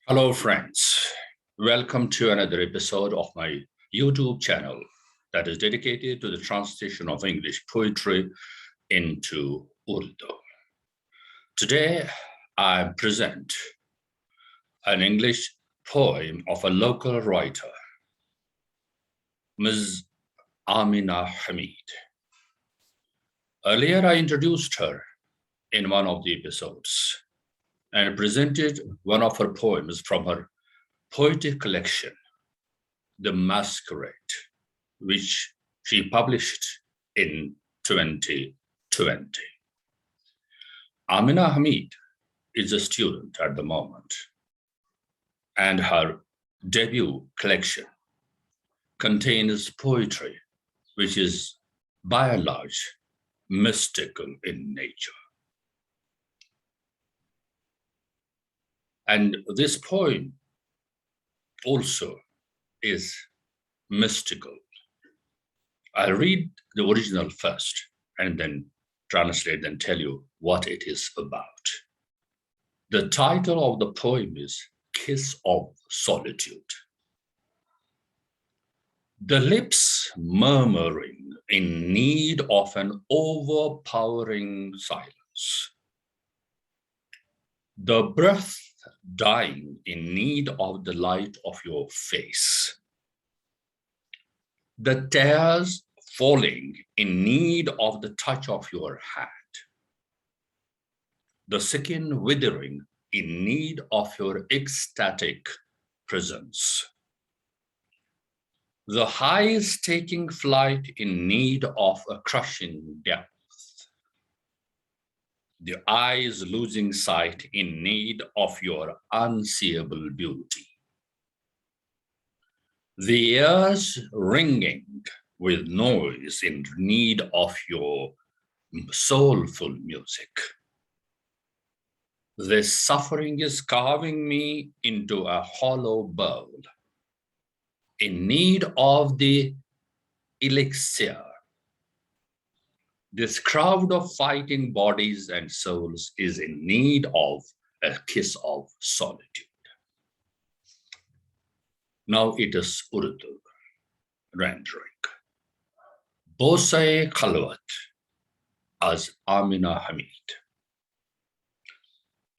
Hello, friends. Welcome to another episode of my YouTube channel that is dedicated to the translation of English poetry into Urdu. Today, I present an English poem of a local writer, Ms. Amina Hamid. Earlier, I introduced her in one of the episodes and presented one of her poems from her poetic collection, The Masquerade, which she published in 2020. Amina Hamid is a student at the moment, and her debut collection contains poetry which is by and large mystical in nature. And this poem also is mystical. I'll read the original first and then translate and tell you what it is about. The title of the poem is Kiss of Solitude. The lips murmuring in need of an overpowering silence. The breath dying in need of the light of your face. The tears falling in need of the touch of your hand. The skin withering in need of your ecstatic presence. The highs taking flight in need of a crushing depth. The eyes losing sight in need of your unseeable beauty. The ears ringing with noise in need of your soulful music. This suffering is carving me into a hollow bowl, in need of the elixir. This crowd of fighting bodies and souls is in need of a kiss of solitude. Now it is Urdu rendering. Bose Khalwat as Amina Hamid.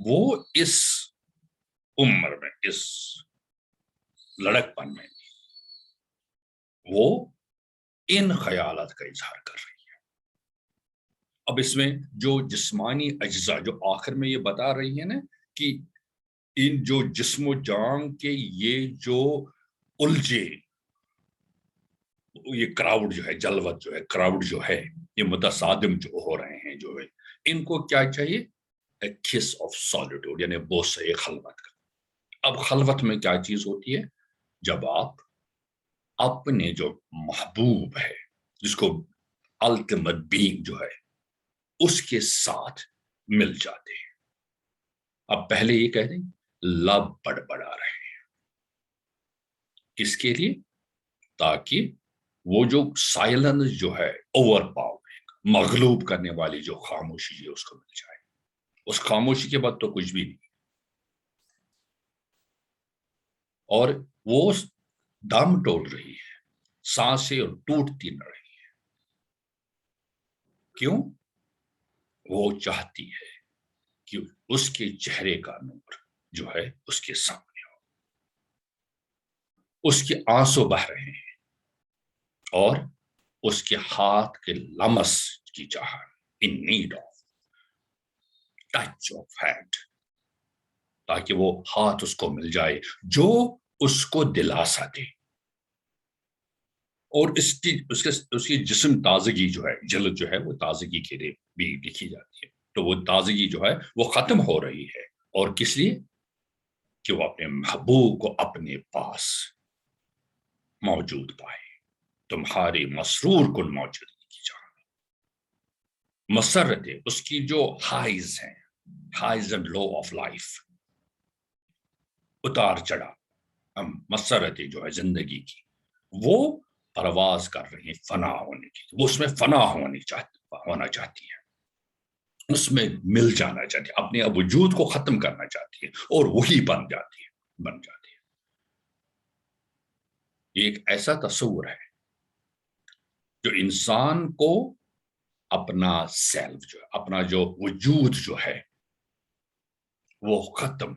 وہ اس عمر میں، اس لڑکپن میں وہ ان خیالات کا اظہار کر رہی ہے۔ اب اس میں جو جسمانی اجزاء جو آخر میں یہ بتا رہی ہے نا کہ ان جو جسم و جان کے یہ جو الجھے، یہ کراؤڈ جو ہے، جلوت جو ہے، کراؤڈ جو ہے، یہ متصادم جو ہو رہے ہیں جو ہے، ان کو کیا چاہیے؟ a kiss of solitude، یعنی بوسہ خلوت کا۔ اب خلوت میں کیا چیز ہوتی ہے؟ جب آپ اپنے جو محبوب ہے، جس کو الٹیمیٹ بینگ جو ہے، اس کے ساتھ مل جاتے ہیں۔ اب پہلے یہ کہہ دیں لب بڑبڑا رہے ہیں، کس کے لیے؟ تاکہ وہ جو سائلنس جو ہے، اوور پاورنگ، مغلوب کرنے والی جو خاموشی ہے، اس کو مل جائے۔ اس خاموشی کے بعد تو کچھ بھی نہیں، اور وہ دم ٹوٹ رہی ہے، سانسیں ٹوٹتی نہ رہی ہے۔ کیوں؟ وہ چاہتی ہے کہ اس کے چہرے کا نور جو ہے اس کے سامنے ہو، اس کے آنسو بہ رہے ہیں، اور اس کے ہاتھ کے لمس کی چاہت، in need of touch of hand، تاکہ وہ ہاتھ اس کو مل جائے جو اس کو دلاسا دے، اور اس کی جسم تازگی جو ہے، جلد جو ہے وہ تازگی کے لیے بھی لکھی جاتی ہے، تو وہ تازگی جو ہے وہ ختم ہو رہی ہے، اور کس لیے؟ کہ وہ اپنے محبوب کو اپنے پاس موجود پائے۔ تمہاری مسرور کن موجودگی کی جان، مسرت اس کی جو ہائیز ہیں، highs and low of life, اتار چڑھا، مسرت جو ہے زندگی کی، وہ پرواز کر رہی ہیں فنا ہونے کی، وہ اس میں فنا ہونا چاہتی ہے، اس میں مل جانا چاہتی ہے، اپنے وجود کو ختم کرنا چاہتی ہے، اور وہی بن جاتی ہے۔ یہ ایک ایسا تصور ہے جو انسان کو اپنا سیلف جو ہے، اپنا جو وجود جو ہے وہ ختم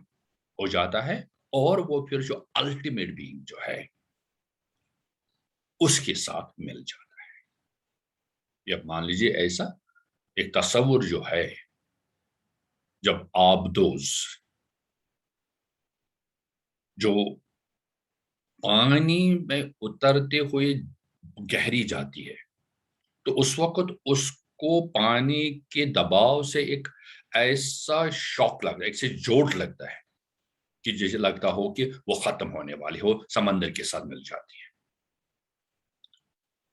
ہو جاتا ہے، اور وہ پھر جو الٹیمیٹ بینگ جو ہے اس کے ساتھ مل جاتا ہے۔ یہ مان لیجیے ایسا ایک تصور جو ہے، جب آبدوز جو پانی میں اترتے ہوئے گہری جاتی ہے، تو اس وقت اس کو پانی کے دباؤ سے ایک ایسا شوق لگتا ہے، ایک سے جوٹ لگتا ہے کہ جیسے لگتا ہو کہ وہ ختم ہونے والی ہو، سمندر کے ساتھ مل جاتی ہے۔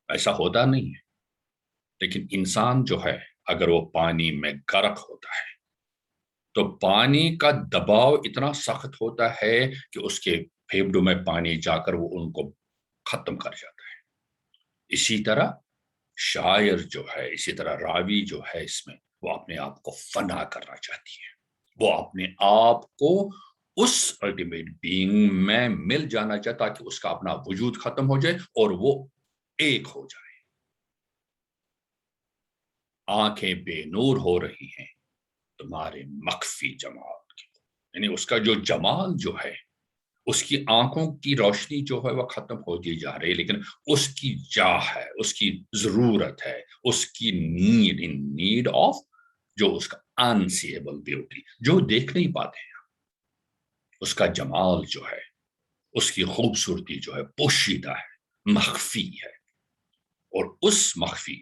ایسا ہوتا نہیں ہے، لیکن انسان جو ہے اگر وہ پانی میں غرق ہوتا ہے تو پانی کا دباؤ اتنا سخت ہوتا ہے کہ اس کے پھیپڑوں میں پانی جا کر وہ ان کو ختم کر جاتا ہے۔ اسی طرح شاعر جو ہے، اسی طرح راوی جو ہے، اس میں وہ اپنے آپ کو فنا کرنا چاہتی ہے، وہ اپنے آپ کو اس الٹیمیٹ بینگ میں مل جانا چاہتا کہ اس کا اپنا وجود ختم ہو جائے اور وہ ایک ہو جائے۔ آنکھیں بے نور ہو رہی ہیں تمہارے مخفی جمال کی، یعنی اس کا جو جمال جو ہے، اس کی آنکھوں کی روشنی جو ہے وہ ختم ہوتی جا رہی ہے، لیکن اس کی چاہ ہے، اس کی ضرورت ہے، اس کی نیڈ آف جو اس کا انسیبل بیوٹی، جو دیکھ نہیں پاتے ہیں، اس کا جمال جو ہے، اس کی خوبصورتی جو ہے پوشیدہ ہے، مخفی ہے، اور اس مخفی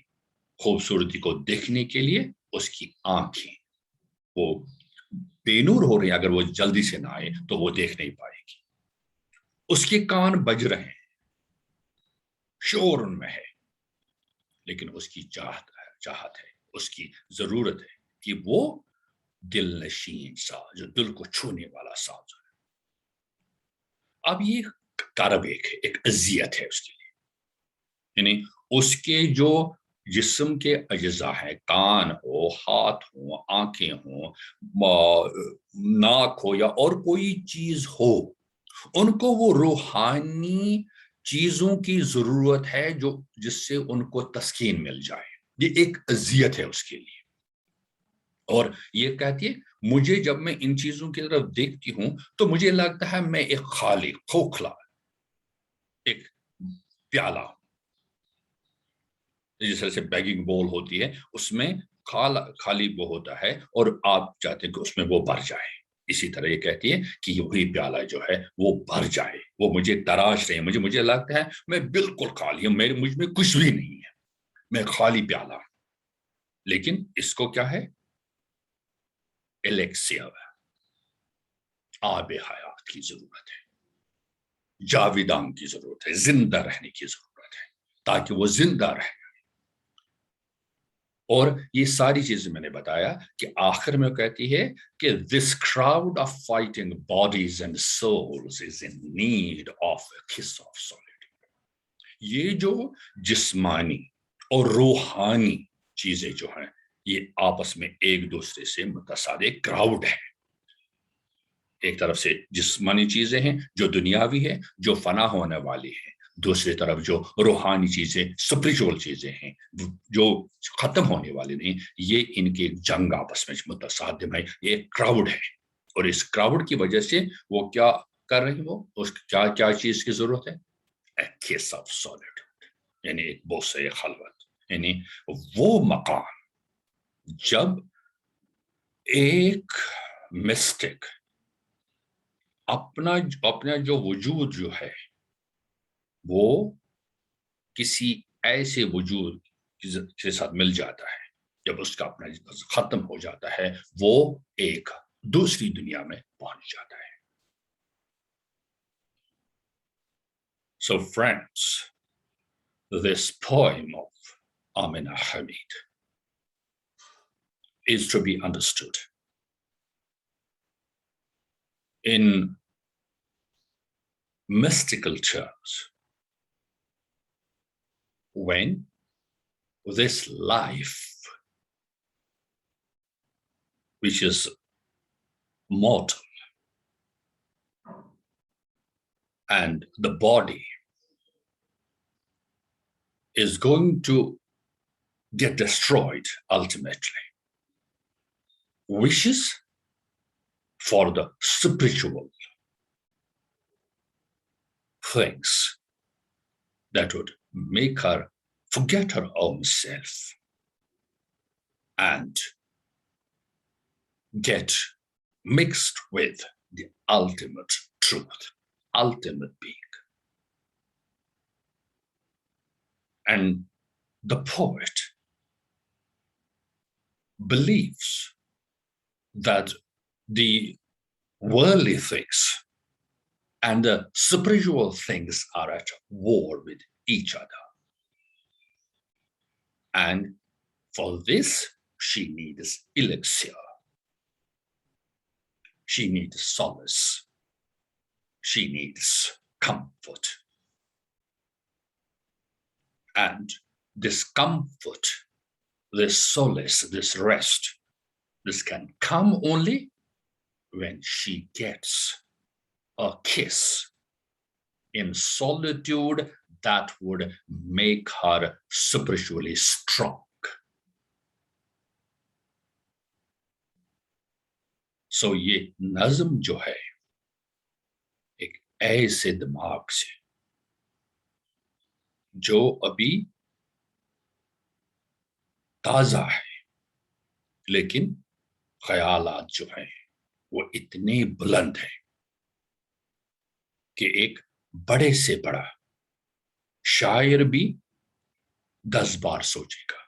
خوبصورتی کو دیکھنے کے لیے اس کی آنکھیں وہ بے نور ہو رہی ہیں، اگر وہ جلدی سے نہ آئے تو وہ دیکھ نہیں پائے گی۔ اس کے کان بج رہے ہیں، شور ان میں ہے، لیکن اس کی چاہت ہے، اس کی ضرورت ہے کہ وہ دل نشین ساز، جو دل کو چھونے والا ساز ہے۔ اب یہ کرب ایک اذیت ہے اس کے لیے، یعنی اس کے جو جسم کے اجزاء ہیں، کان ہو، ہاتھ ہو، آنکھیں ہوں، ناک ہو، یا اور کوئی چیز ہو، ان کو وہ روحانی چیزوں کی ضرورت ہے جس سے ان کو تسکین مل جائے۔ یہ ایک اذیت ہے اس کے لیے، اور یہ کہتی ہے مجھے جب میں ان چیزوں کی طرف دیکھتی ہوں تو مجھے لگتا ہے میں ایک خالی کھوکھلا ایک پیالہ، جس طرح سے بیگنگ بول ہوتی ہے اس میں خالی وہ ہوتا ہے اور آپ چاہتے ہیں کہ اس میں وہ بھر جائے، اسی طرح یہ کہتی ہے کہ وہی پیالہ جو ہے وہ بھر جائے، وہ مجھے تراش رہے ہیں، مجھے لگتا ہے میں بالکل خالی ہوں، مجھ میں کچھ بھی نہیں ہے، میں خالی پیالہ ہوں، لیکن اس کو کیا ہے؟ الیکسیر، آب حیات کی ضرورت ہے، جاویدان کی ضرورت ہے، زندہ رہنے کی ضرورت ہے تاکہ وہ زندہ رہے۔ اور یہ ساری چیزیں میں نے بتایا کہ آخر میں کہتی ہے کہ this crowd of fighting bodies and souls is in need of a kiss of solitude۔ یہ جو جسمانی اور روحانی چیزیں جو ہیں یہ آپس میں ایک دوسرے سے متصاد ایک کراؤڈ ہے، ایک طرف سے جسمانی چیزیں ہیں جو دنیاوی ہے جو فنا ہونے والی ہے، دوسری طرف جو روحانی چیزیں اسپرچول چیزیں ہیں جو ختم ہونے والی نہیں، یہ ان کے جنگ آپس میں متصادم ہے، یہ ایک کراؤڈ ہے، اور اس کراؤڈ کی وجہ سے وہ کیا کر رہی وہ اس کیا چیز کی ضرورت ہے؟ A kiss of solitude، یعنی ایک بوسہ خلوت، یعنی وہ مقام جب ایک مسٹک اپنا جو وجود جو ہے وہ کسی ایسے وجود کے ساتھ مل جاتا ہے، جب اس کا اپنا ختم ہو جاتا ہے وہ ایک دوسری دنیا میں پہنچ جاتا ہے۔ So friends, this poem of Amina Hamid is to be understood in mystical terms. When this life, which is mortal, and the body is going to get destroyed ultimately, wishes for the spiritual things that would make her forget her own self and get mixed with the ultimate truth, ultimate being. And the poet believes that the worldly things and the spiritual things are at war with each other. And for this, she needs elixir. She needs solace. She needs comfort. And this comfort, this solace, this rest, this can come only when she gets a kiss in solitude that would make her spiritually strong. So یہ نظم جو ہے ایک ایسے دماغ سے جو ابھی تازہ ہے لیکن خیالات جو ہیں وہ اتنے بلند ہیں کہ ایک بڑے سے بڑا شاعر بھی 10 بار سوچے گا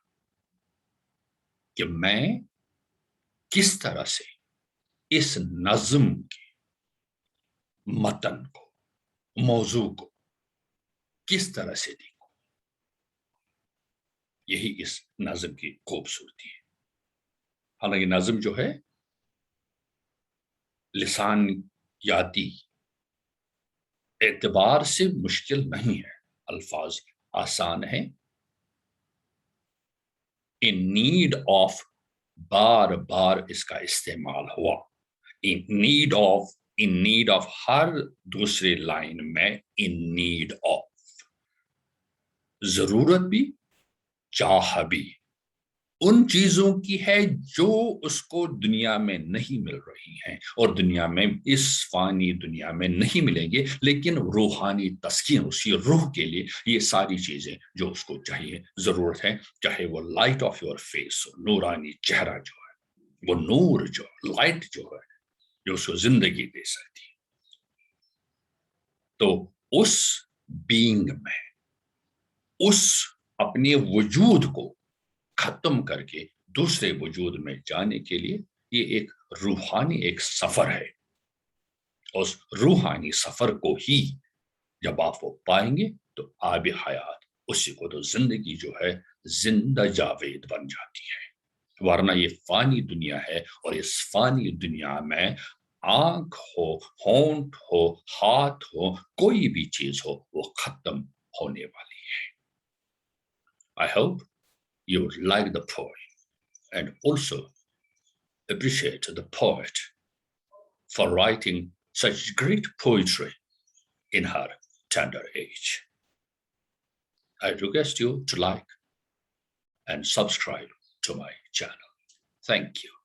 کہ میں کس طرح سے اس نظم کے متن کو، موضوع کو کس طرح سے دیکھوں۔ یہی اس نظم کی خوبصورتی ہے۔ حالانکہ نظم جو ہے لسان یاتی اعتبار سے مشکل نہیں ہے، الفاظ آسان ہیں، in need of بار بار اس کا استعمال ہوا، in need of ہر دوسری لائن میں in need of، ضرورت بھی، چاہ بھی، ان چیزوں کی ہے جو اس کو دنیا میں نہیں مل رہی ہیں اور دنیا میں اس فانی دنیا میں نہیں ملیں گے، لیکن روحانی تسکین، اسی روح کے لیے یہ ساری چیزیں جو اس کو چاہیے، ضرورت ہے، چاہے وہ لائٹ آف یور فیس، نورانی چہرہ جو ہے، وہ نور جو لائٹ جو ہے جو اس کو زندگی دے سکتی ہے، تو اس بینگ میں، اس اپنے وجود کو ختم کر کے دوسرے وجود میں جانے کے لیے یہ ایک روحانی ایک سفر ہے. اس روحانی سفر کو ہی جب آپ وہ پائیں گے تو آب حیات، اسی کو تو زندگی جو ہے زندہ جاوید بن جاتی ہے. ورنہ یہ فانی دنیا ہے، اور اس فانی دنیا میں آنکھ ہو، ہونٹ ہو، ہاتھ ہو، کوئی بھی چیز ہو، وہ ختم ہونے والی ہے. I hope you would like the poem and also appreciate the poet for writing such great poetry in her tender age. I request you to like and subscribe to my channel. Thank you.